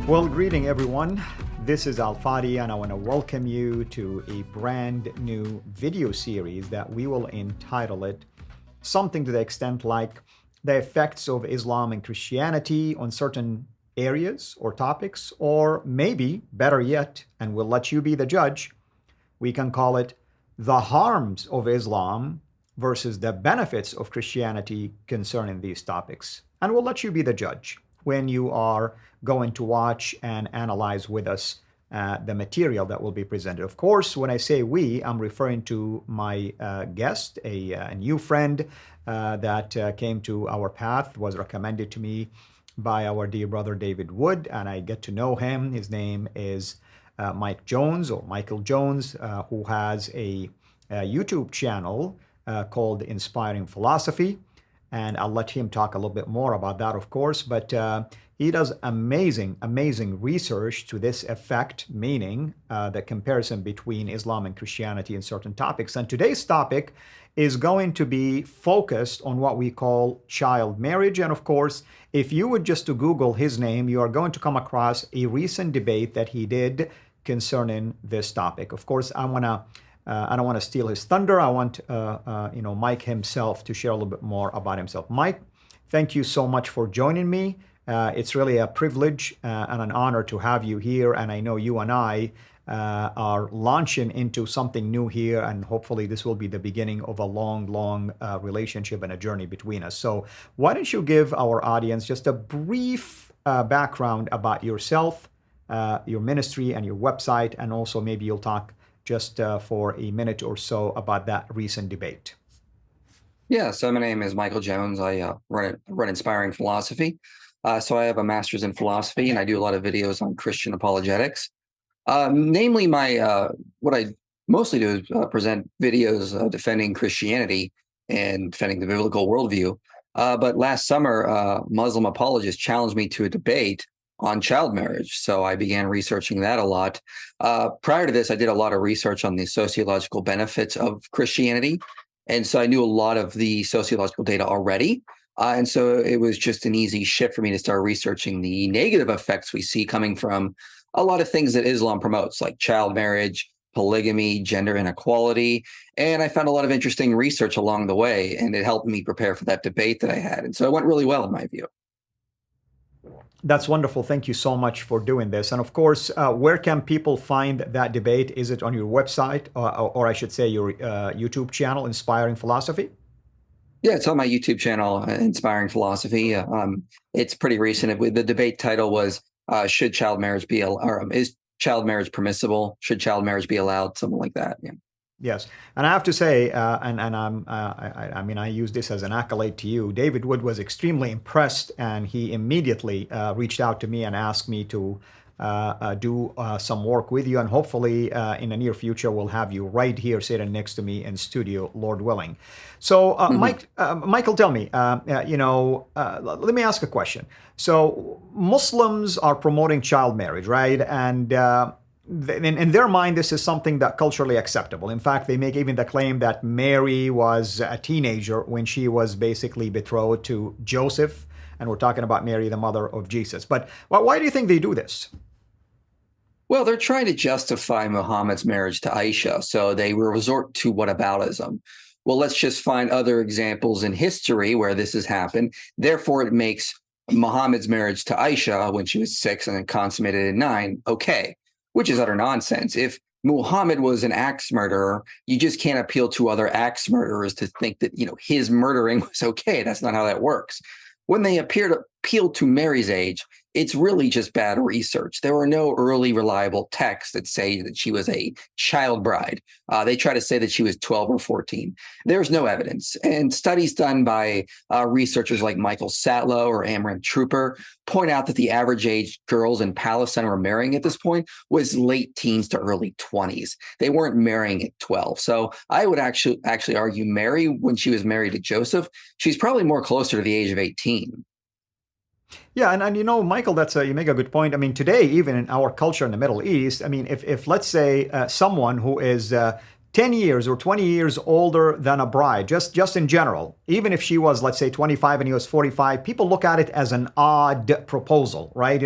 Well, greeting everyone. This is Fadi, and I want to welcome you to a brand new video series that we will entitle it something to the extent like the effects of Islam and Christianity on certain areas or topics, or maybe better yet, and we'll let you be the judge, we can call it the harms of Islam versus the benefits of Christianity concerning these topics. And we'll let you be the judge when you are going to watch and analyze with us the material that will be presented. Of course, when I say we, I'm referring to my guest, a new friend that came to our path, was recommended to me by our dear brother David Wood, and I get to know him. His name is Mike Jones, or Michael Jones, who has a YouTube channel called Inspiring Philosophy. And I'll let him talk a little bit more about that, of course. But he does amazing research to this effect, meaning the comparison between Islam and Christianity in certain topics. And today's topic is going to be focused on what we call child marriage. And of course, if you would just to Google his name, you are going to come across a recent debate that he did concerning this topic. Of course, I don't want to steal his thunder. I want Mike himself to share a little bit more about himself. Mike, thank you so much for joining me. It's really a privilege and an honor to have you here. And I know you and I are launching into something new here. And hopefully this will be the beginning of a long relationship and a journey between us. So why don't you give our audience just a brief background about yourself, your ministry and your website, and also maybe you'll talk just for a minute or so about that recent debate. Yeah, so my name is Michael Jones. I run Inspiring Philosophy. So I have a master's in philosophy, and I do a lot of videos on Christian apologetics. Namely, what I mostly do is present videos defending Christianity and defending the biblical worldview. But last summer, Muslim apologists challenged me to a debate on child marriage. So I began researching that a lot. Prior to this, I did a lot of research on the sociological benefits of Christianity. And so I knew a lot of the sociological data already. And so it was just an easy shift for me to start researching the negative effects we see coming from a lot of things that Islam promotes, like child marriage, polygamy, gender inequality. And I found a lot of interesting research along the way, and it helped me prepare for that debate that I had. And so it went really well in my view. That's wonderful. Thank you so much for doing this. And of course, where can people find that debate? Is it on your website, or I should say your YouTube channel, Inspiring Philosophy? Yeah, it's on my YouTube channel, Inspiring Philosophy. It's pretty recent. The debate title was, should child marriage be, or is child marriage permissible? Should child marriage be allowed? Something like that. Yeah. Yes, and I have to say, I use this as an accolade to you. David Wood was extremely impressed, and he immediately reached out to me and asked me to do some work with you, and hopefully in the near future we'll have you right here sitting next to me in studio, Lord willing. So, Michael, tell me, let me ask a question. So, Muslims are promoting child marriage, right? And in their mind, this is something that culturally acceptable. In fact, they make even the claim that Mary was a teenager when she was basically betrothed to Joseph. And we're talking about Mary, the mother of Jesus. But why do you think they do this? Well, they're trying to justify Muhammad's marriage to Aisha. So they will resort to whataboutism. Well, let's just find other examples in history where this has happened. Therefore, it makes Muhammad's marriage to Aisha when she was 6 and then consummated at 9 okay. Which is utter nonsense. If Muhammad was an axe murderer, you just can't appeal to other axe murderers to think that, his murdering was okay. That's not how that works. When they appeal to Mary's age, it's really just bad research. There are no early reliable texts that say that she was a child bride. They try to say that she was 12 or 14. There's no evidence. And studies done by researchers like Michael Satlow or Amram Trooper point out that the average age girls in Palestine were marrying at this point was late teens to early 20s. They weren't marrying at 12. So I would actually argue Mary, when she was married to Joseph, she's probably more closer to the age of 18. Yeah, and Michael, you make a good point. I mean, today, even in our culture in the Middle East, I mean, if let's say someone who is 10 years or 20 years older than a bride, just in general, even if she was, let's say, 25 and he was 45, people look at it as an odd proposal, right?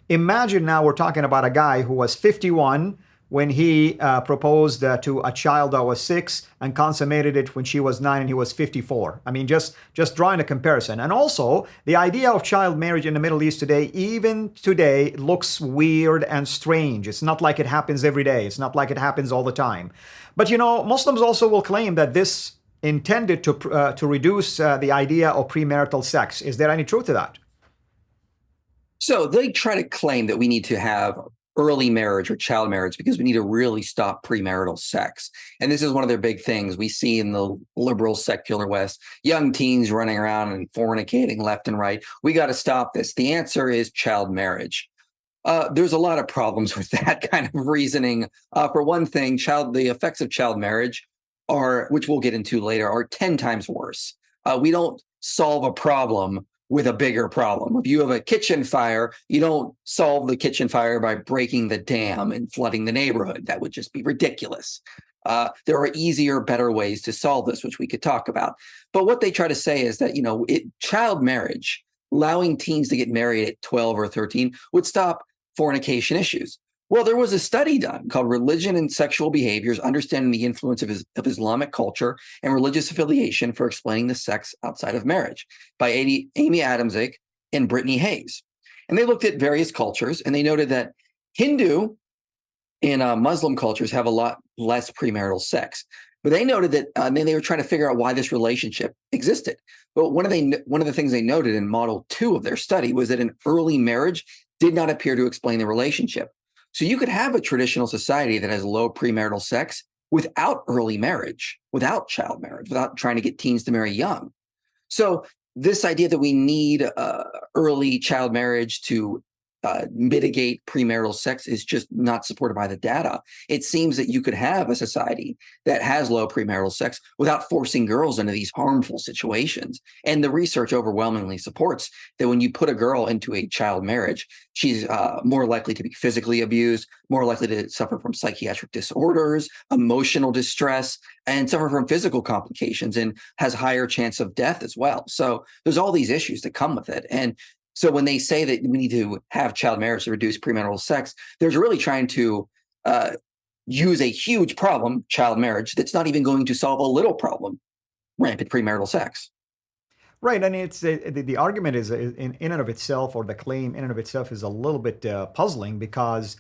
Imagine now we're talking about a guy who was 51 when he proposed to a child that was 6 and consummated it when she was 9 and he was 54. I mean, just drawing a comparison. And also, the idea of child marriage in the Middle East today, even today, looks weird and strange. It's not like it happens every day. It's not like it happens all the time. But you know, Muslims also will claim that this intended to reduce the idea of premarital sex. Is there any truth to that? So they try to claim that we need to have early marriage or child marriage because we need to really stop premarital sex. And this is one of their big things we see in the liberal secular West, young teens running around and fornicating left and right. We got to stop this. The answer is child marriage. There's a lot of problems with that kind of reasoning. For one thing, the effects of child marriage are, which we'll get into later, are 10 times worse. We don't solve a problem with a bigger problem. If you have a kitchen fire, you don't solve the kitchen fire by breaking the dam and flooding the neighborhood. That would just be ridiculous. There are easier, better ways to solve this, which we could talk about. But what they try to say is that, child marriage, allowing teens to get married at 12 or 13, would stop fornication issues. Well, there was a study done called Religion and Sexual Behaviors, Understanding the Influence of Islamic Culture and Religious Affiliation for Explaining the Sex Outside of Marriage by Amy Adamczyk and Brittany Hayes. And they looked at various cultures, and they noted that Hindu and Muslim cultures have a lot less premarital sex. But they noted that then they were trying to figure out why this relationship existed. But one of the things they noted in model 2 of their study was that an early marriage did not appear to explain the relationship. So you could have a traditional society that has low premarital sex without early marriage, without child marriage, without trying to get teens to marry young. So this idea that we need early child marriage to mitigate premarital sex is just not supported by the data. It seems that you could have a society that has low premarital sex without forcing girls into these harmful situations. And the research overwhelmingly supports that when you put a girl into a child marriage, she's more likely to be physically abused, more likely to suffer from psychiatric disorders, emotional distress, and suffer from physical complications, and has higher chance of death as well. So there's all these issues that come with it. And so when they say that we need to have child marriage to reduce premarital sex, they're really trying to use a huge problem, child marriage, that's not even going to solve a little problem, rampant premarital sex. Right, and it's the argument is in and of itself, or the claim in and of itself, is a little bit puzzling, because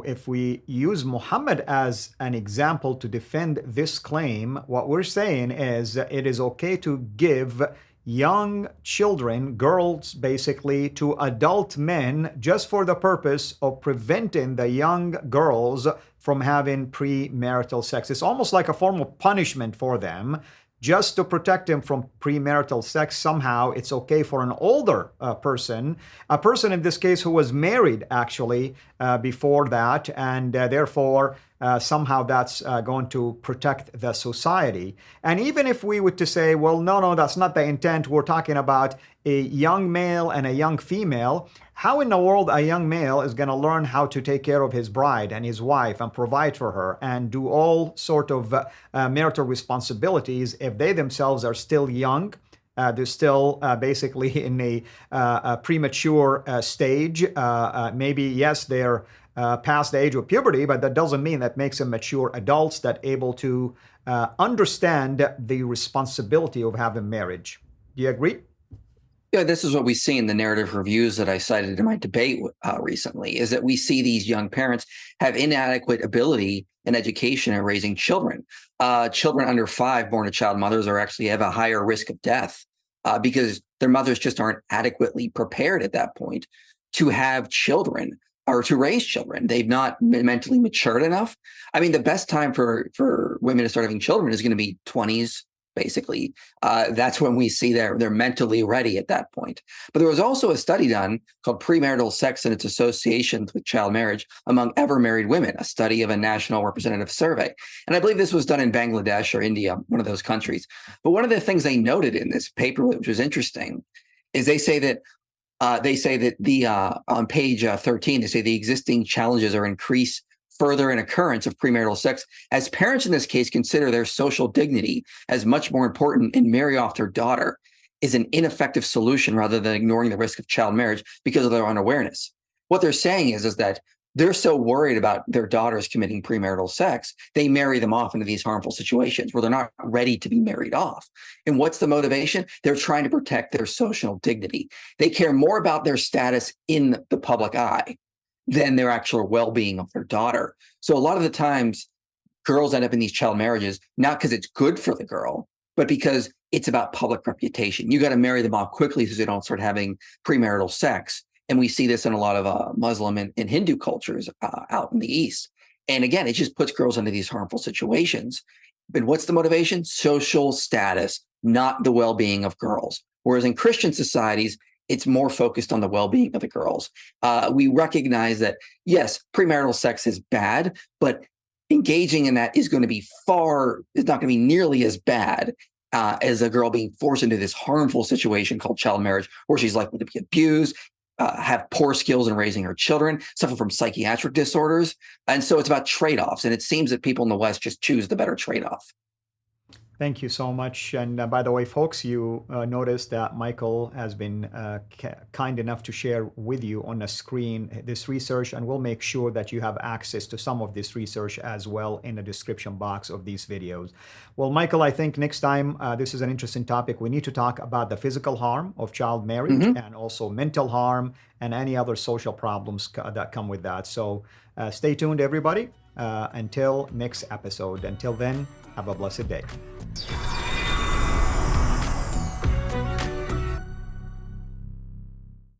if we use Muhammad as an example to defend this claim, what we're saying is it is okay to give young children, girls basically, to adult men just for the purpose of preventing the young girls from having premarital sex. It's almost like a form of punishment for them, just to protect them from premarital sex. Somehow it's okay for an older person, a person in this case who was married actually before that, and therefore somehow that's going to protect the society. And even if we were to say, well, no, that's not the intent, we're talking about a young male and a young female, how in the world a young male is going to learn how to take care of his bride and his wife and provide for her and do all sort of marital responsibilities if they themselves are still young? They're still basically in a premature stage. Maybe, yes, they're past the age of puberty, but that doesn't mean that makes them mature adults that able to understand the responsibility of having marriage. Do you agree? Yeah, this is what we see in the narrative reviews that I cited in my debate recently, is that we see these young parents have inadequate ability and education in raising children. Children under 5 born to child mothers actually have a higher risk of death because their mothers just aren't adequately prepared at that point to have children or to raise children. They've not been mentally matured enough. I mean, the best time for women to start having children is going to be 20s. Basically, that's when we see they're mentally ready at that point. But there was also a study done called Premarital Sex and its Associations with Child Marriage Among Ever Married Women, a study of a national representative survey. And I believe this was done in Bangladesh or India, one of those countries. But one of the things they noted in this paper, which was interesting, is they say that on page 13, they say the existing challenges are increased further an occurrence of premarital sex, as parents in this case consider their social dignity as much more important and marry off their daughter is an ineffective solution rather than ignoring the risk of child marriage because of their unawareness. What they're saying is that they're so worried about their daughters committing premarital sex, they marry them off into these harmful situations where they're not ready to be married off. And what's the motivation? They're trying to protect their social dignity. They care more about their status in the public eye than their actual well-being of their daughter. So a lot of the times, girls end up in these child marriages, not because it's good for the girl, but because it's about public reputation. You got to marry them off quickly so they don't start having premarital sex. And we see this in a lot of Muslim and Hindu cultures out in the East. And again, it just puts girls into these harmful situations. But what's the motivation? Social status, not the well-being of girls. Whereas in Christian societies, it's more focused on the well-being of the girls. We recognize that, yes, premarital sex is bad, but engaging in that is not going to be nearly as bad as a girl being forced into this harmful situation called child marriage, where she's likely to be abused, have poor skills in raising her children, suffer from psychiatric disorders. And so it's about trade-offs. And it seems that people in the West just choose the better trade-off. Thank you so much. And by the way, folks, you noticed that Michael has been kind enough to share with you on the screen this research, and we'll make sure that you have access to some of this research as well in the description box of these videos. Well, Michael, I think next time, this is an interesting topic. We need to talk about the physical harm of child marriage and also mental harm and any other social problems that come with that. So stay tuned, everybody, until next episode. Until then, have a blessed day.